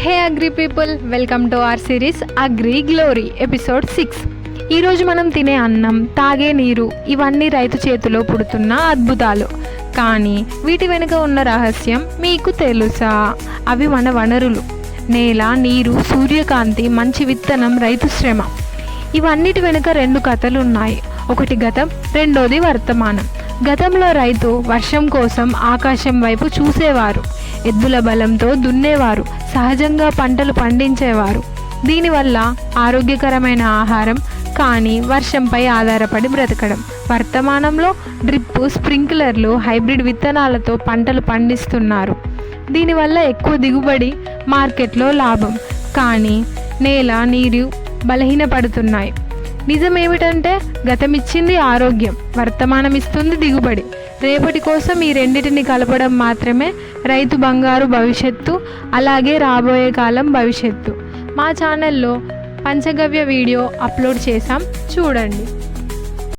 Hey agri people, welcome to our series agri glory episode 6. ఈరోజు మనం తినే అన్నం, తాగే నీరు ఇవన్నీ రైతు చేతిలో పుడుతున్న అద్భుతాలు. కానీ వీటి వెనుక ఉన్న రహస్యం మీకు తెలుసా? అవి మన వనరులు: నేల, నీరు, సూర్యకాంతి, మంచి విత్తనం, రైతు శ్రమ. ఇవన్నిటి వెనుక రెండు కథలు ఉన్నాయి. ఒకటి గతం, రెండోది వర్తమానం. గతంలో రైతు వర్షం కోసం ఆకాశం వైపు చూసేవారు. ఎద్దుల బలంతో దున్నేవారు, సహజంగా పంటలు పండించేవారు. దీనివల్ల ఆరోగ్యకరమైన ఆహారం, కానీ వర్షంపై ఆధారపడి బ్రతకడం. వర్తమానంలో డ్రిప్పు, స్ప్రింక్లర్లు, హైబ్రిడ్ విత్తనాలతో పంటలు పండిస్తున్నారు. దీనివల్ల ఎక్కువ దిగుబడి, మార్కెట్లో లాభం. కానీ నేల, నీరు బలహీనపడుతున్నాయి. నిజమేమిటంటే గతమిచ్చింది ఆరోగ్యం, వర్తమానం ఇస్తుంది దిగుబడి. రేపటి కోసం ఈ రెండింటిని కలపడం మాత్రమే రైతు బంగారు భవిష్యత్తు, అలాగే రాబోయే కాలం భవిష్యత్తు. మా ఛానల్లో పంచగవ్య వీడియో అప్లోడ్ చేశాం, చూడండి.